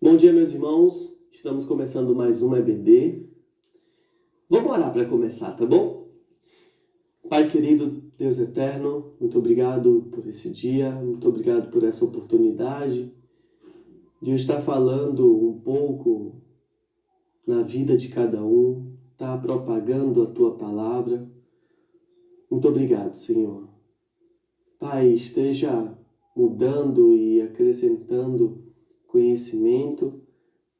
Bom dia, meus irmãos. Estamos começando mais um EBD. Vamos orar para começar, tá bom? Pai querido, Deus eterno, muito obrigado por esse dia, muito obrigado por essa oportunidade de eu estar falando um pouco na vida de cada um, estar propagando a Tua palavra. Muito obrigado, Senhor. Pai, esteja mudando e acrescentando conhecimento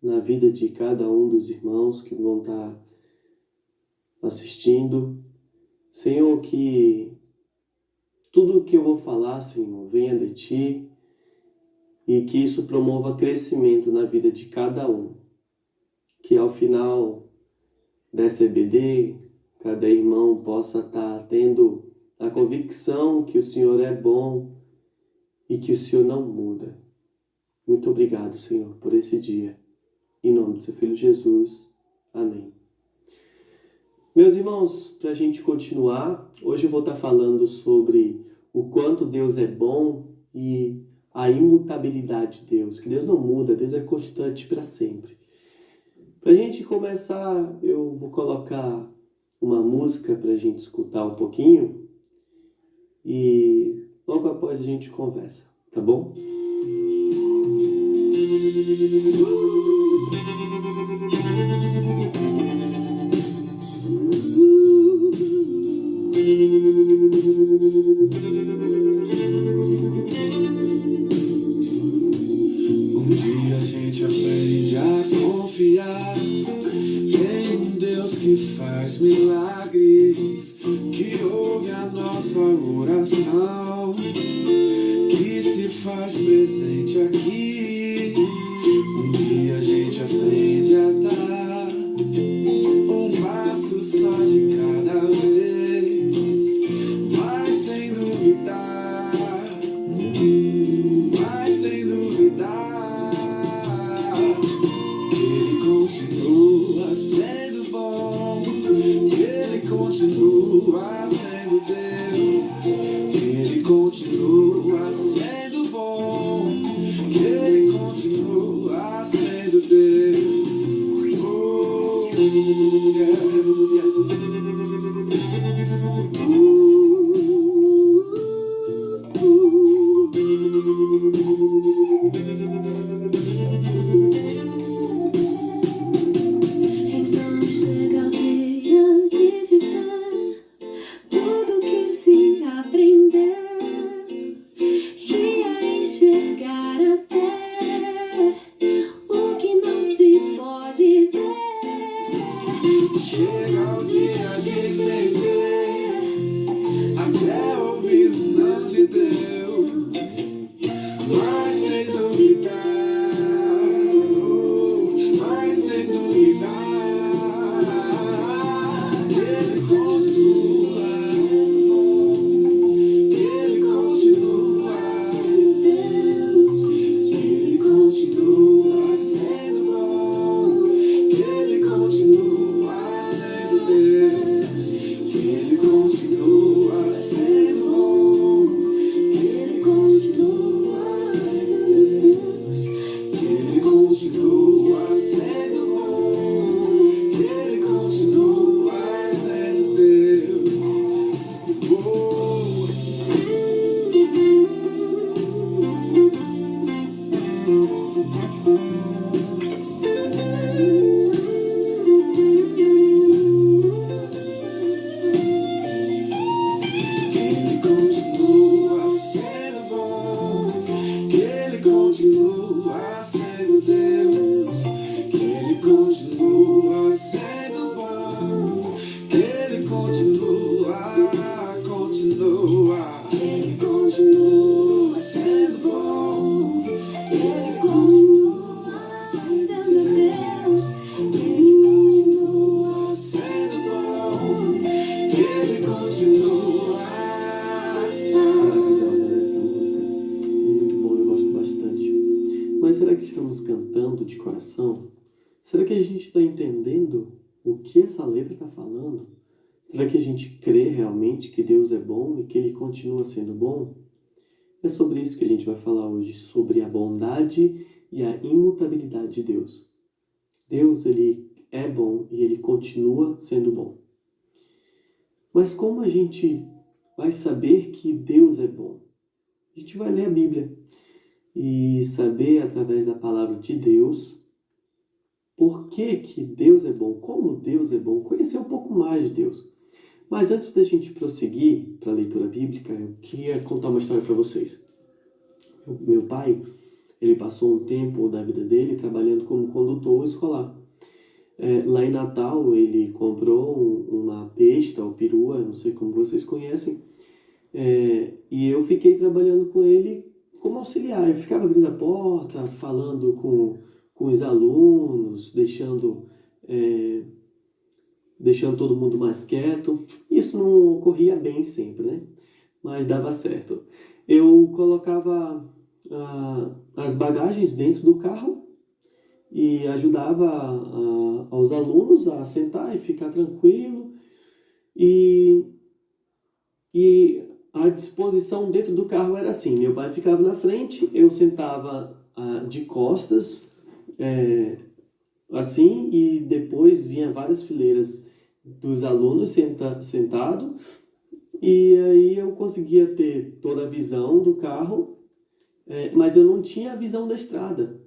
na vida de cada um dos irmãos que vão estar assistindo. Senhor, que tudo o que eu vou falar, Senhor, venha de Ti e que isso promova crescimento na vida de cada um. Que ao final dessa EBD, cada irmão possa estar tendo a convicção que o Senhor é bom e que o Senhor não muda. Muito obrigado, Senhor, por esse dia. Em nome do Seu Filho Jesus. Amém. Meus irmãos, para a gente continuar, hoje eu vou estar falando sobre o quanto Deus é bom e a imutabilidade de Deus, que Deus não muda, Deus é constante para sempre. Para a gente começar, eu vou colocar uma música para a gente escutar um pouquinho e logo após a gente conversa, tá bom? Um dia a gente aprende a confiar em um Deus que faz milagres, que ouve a nossa oração, que se faz presente aqui. Um dia a gente aprende a dar um passo só de cada vez, mas sem duvidar, que Ele continua sendo bom, que Ele continua sendo Deus, que Ele continua sendo bom, que Ele continua sendo Deus. Oh, Então chega o dia de viver tudo que se aprender e a enxergar até o que não se pode ver. chega o dia de entender, até ouvir o não de Deus, mas sem duvidar, mas sem duvidar, que Ele continua sendo bom, que Ele continua sendo Deus, que Ele continua sendo bom, que Ele continua sendo Deus, que Ele continua sendo bom, que Ele continua sendo Deus, que Ele continua sendo bom, que Ele continua sendo Deus. Oh. Que Ele continua sendo bom, que Ele continua sendo Deus, que Ele continua sendo bom, que Ele continua, que Ele continua sendo bom, que Ele continua sendo Deus, que Ele continua sendo bom, que Ele continua. Maravilhosa essa música. Muito bom, eu gosto bastante. Mas será que estamos cantando de coração? Será que a gente está entendendo o que essa letra está falando? Será que a gente crê realmente que Deus é bom e que Ele continua sendo bom? É sobre isso que a gente vai falar hoje, sobre a bondade e a imutabilidade de Deus. Deus, ele é bom e ele continua sendo bom. Mas como a gente vai saber que Deus é bom? A gente vai ler a Bíblia e saber, através da palavra de Deus, por que Deus é bom, como Deus é bom, conhecer um pouco mais de Deus. Mas antes da gente prosseguir para a leitura bíblica, eu queria contar uma história para vocês. Meu pai, ele passou um tempo da vida dele trabalhando como condutor escolar. Lá em Natal, ele comprou uma besta ou perua, não sei como vocês conhecem, e eu fiquei trabalhando com ele como auxiliar. Eu ficava abrindo a porta, falando com os alunos, deixando todo mundo mais quieto. Isso não ocorria bem sempre, né? Mas dava certo. Eu colocava as bagagens dentro do carro e ajudava aos alunos a sentar e ficar tranquilo. E a disposição dentro do carro era assim: meu pai ficava na frente, eu sentava de costas, assim, e depois vinha várias fileiras dos alunos sentado, e aí eu conseguia ter toda a visão do carro, mas eu não tinha a visão da estrada.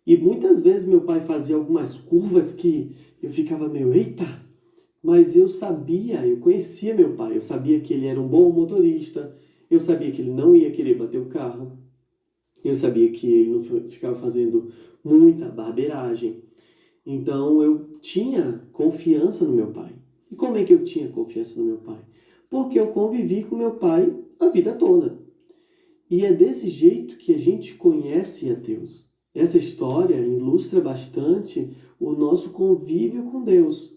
E muitas vezes meu pai fazia algumas curvas que eu ficava meio, eita! Mas eu conhecia meu pai, eu sabia que ele era um bom motorista, eu sabia que ele não ia querer bater o carro, eu sabia que ele não ficava fazendo muita barbeiragem. Então eu tinha confiança no meu pai. E como é que eu tinha confiança no meu pai? Porque eu convivi com meu pai a vida toda. E é desse jeito que a gente conhece a Deus. Essa história ilustra bastante o nosso convívio com Deus.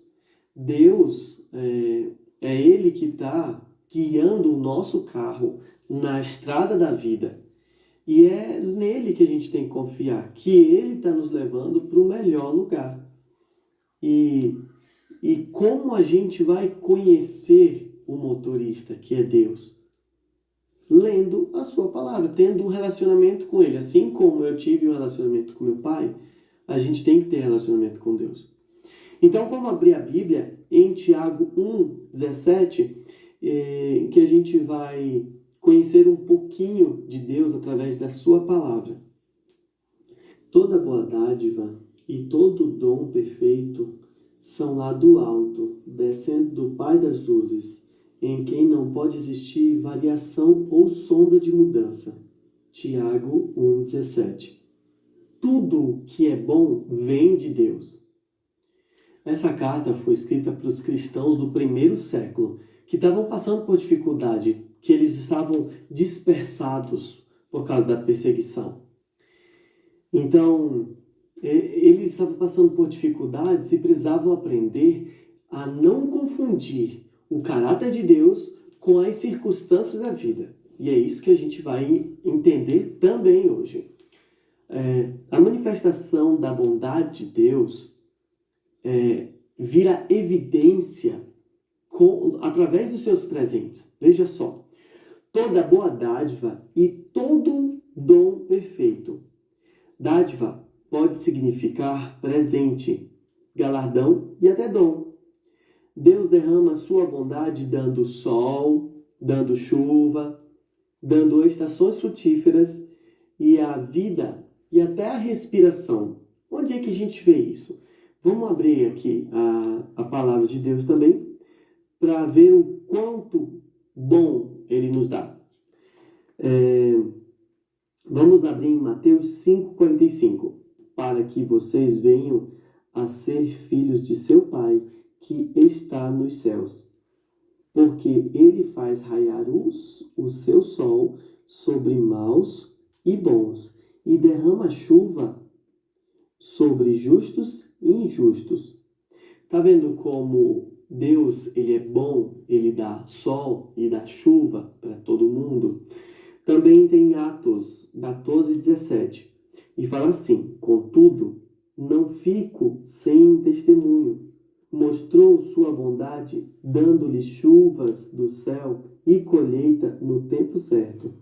Deus é Ele que está guiando o nosso carro na estrada da vida. E é nele que a gente tem que confiar, que Ele está nos levando para o melhor lugar. E como a gente vai conhecer o motorista, que é Deus? Lendo a sua palavra, tendo um relacionamento com Ele. Assim como eu tive um relacionamento com meu pai, a gente tem que ter relacionamento com Deus. Então vamos abrir a Bíblia em Tiago 1:17, que a gente vai conhecer um pouquinho de Deus através da sua palavra. Toda boa dádiva e todo dom perfeito são lá do alto, descendo do Pai das luzes, em quem não pode existir variação ou sombra de mudança. Tiago 1:17. Tudo que é bom vem de Deus. Essa carta foi escrita para os cristãos do primeiro século, que estavam passando por dificuldade, que eles estavam dispersados por causa da perseguição. Então, eles estavam passando por dificuldades e precisavam aprender a não confundir o caráter de Deus com as circunstâncias da vida. E é isso que a gente vai entender também hoje. A manifestação da bondade de Deus vira evidência através dos seus presentes. Veja só. Toda boa dádiva e todo dom perfeito. Dádiva pode significar presente, galardão e até dom. Deus derrama sua bondade dando sol, dando chuva, dando estações frutíferas e a vida e até a respiração. Onde é que a gente vê isso? Vamos abrir aqui a palavra de Deus também para ver o quanto bom Ele nos dá. Vamos abrir em Mateus 5:45. Para que vocês venham a ser filhos de seu Pai que está nos céus. Porque Ele faz raiar o seu sol sobre maus e bons e derrama chuva sobre justos e injustos. Tá vendo como Deus, Ele é bom, Ele dá sol e dá chuva para todo mundo? Também tem Atos 14:17 e fala assim: contudo, não fico sem testemunho. Mostrou sua bondade, dando-lhe chuvas do céu e colheita no tempo certo,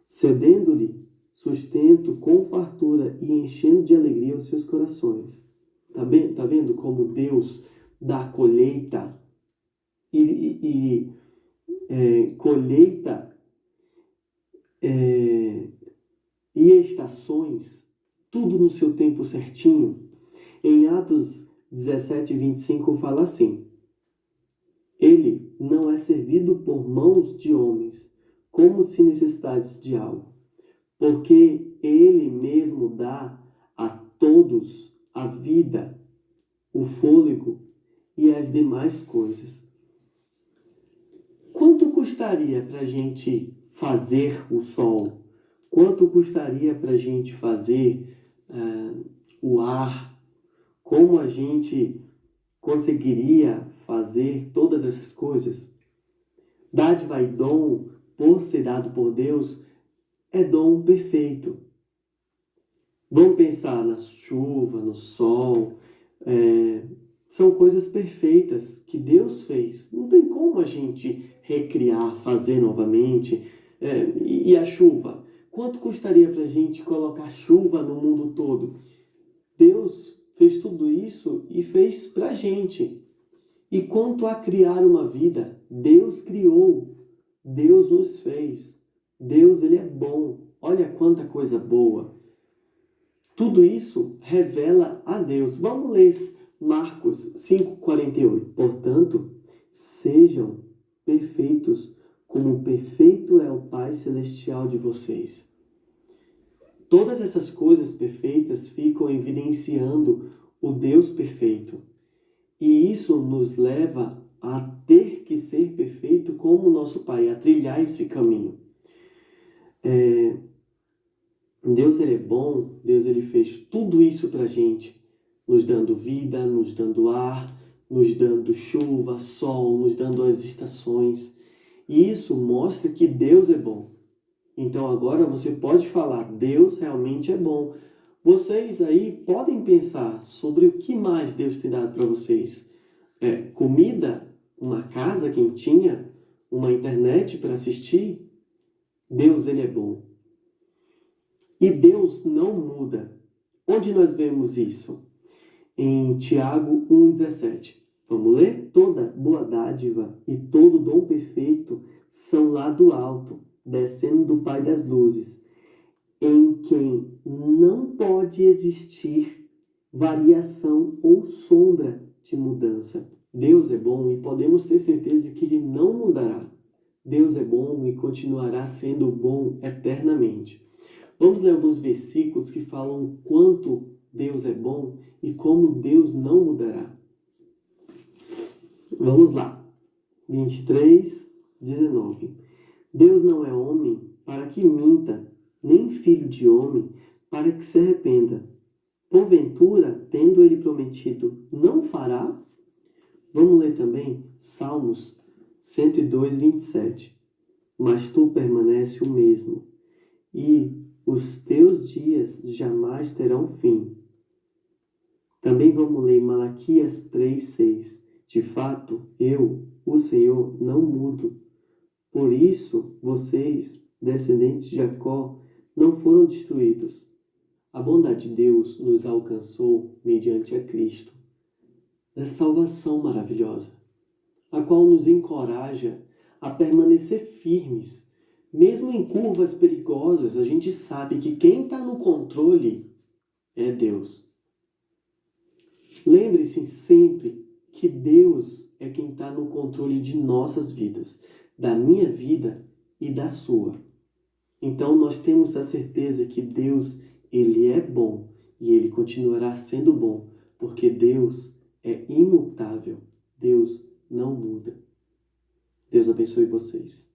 cedendo-lhe sustento com fartura e enchendo de alegria os seus corações. Tá vendo como Deus dá colheita colheita e estações, tudo no seu tempo certinho? Em Atos 17:25 fala assim: Ele não é servido por mãos de homens, como se necessitasse de algo, porque Ele mesmo dá a todos a vida, o fôlego e as demais coisas. Quanto custaria para a gente fazer o sol? Quanto custaria para a gente fazer o ar? Como a gente conseguiria fazer todas essas coisas? Dádiva e dom, por ser dado por Deus, é dom perfeito. Vamos pensar na chuva, no sol. São coisas perfeitas que Deus fez. Não tem como a gente recriar, fazer novamente. E a chuva? Quanto custaria para a gente colocar chuva no mundo todo? Deus fez tudo isso e fez para a gente. E quanto a criar uma vida? Deus criou. Deus nos fez. Deus, Ele é bom. Olha quanta coisa boa. Tudo isso revela a Deus. Vamos ler Marcos 5:48. Portanto, sejam perfeitos, como perfeito é o Pai Celestial de vocês. Todas essas coisas perfeitas ficam evidenciando o Deus perfeito. E isso nos leva a ter que ser perfeito como nosso Pai, a trilhar esse caminho. Deus, Ele é bom. Deus, Ele fez tudo isso pra gente, nos dando vida, nos dando ar, nos dando chuva, sol, nos dando as estações. E isso mostra que Deus é bom. Então agora você pode falar: Deus realmente é bom. Vocês aí podem pensar sobre o que mais Deus tem dado para vocês. Comida, uma casa quentinha, uma internet para assistir. Deus, Ele é bom. E Deus não muda. Onde nós vemos isso? Em Tiago 1:17. Vamos ler? Toda boa dádiva e todo dom perfeito são lá do alto, descendo do Pai das luzes, em quem não pode existir variação ou sombra de mudança. Deus é bom e podemos ter certeza que Ele não mudará. Deus é bom e continuará sendo bom eternamente. Vamos ler alguns versículos que falam o quanto Deus é bom e como Deus não mudará. Vamos lá. 23:19. Deus não é homem para que minta, nem filho de homem para que se arrependa. Porventura, tendo Ele prometido, não fará? Vamos ler também Salmos 102:27. Mas tu permanece o mesmo, e os teus dias jamais terão fim. Também vamos ler Malaquias 3:6. De fato, eu, o Senhor, não mudo. Por isso, vocês, descendentes de Jacó, não foram destruídos. A bondade de Deus nos alcançou mediante a Cristo, essa salvação maravilhosa, a qual nos encoraja a permanecer firmes. Mesmo em curvas perigosas, a gente sabe que quem está no controle é Deus. Lembre-se sempre que Deus é quem está no controle de nossas vidas, da minha vida e da sua. Então nós temos a certeza que Deus, Ele é bom e Ele continuará sendo bom, porque Deus é imutável. Deus não muda. Deus abençoe vocês.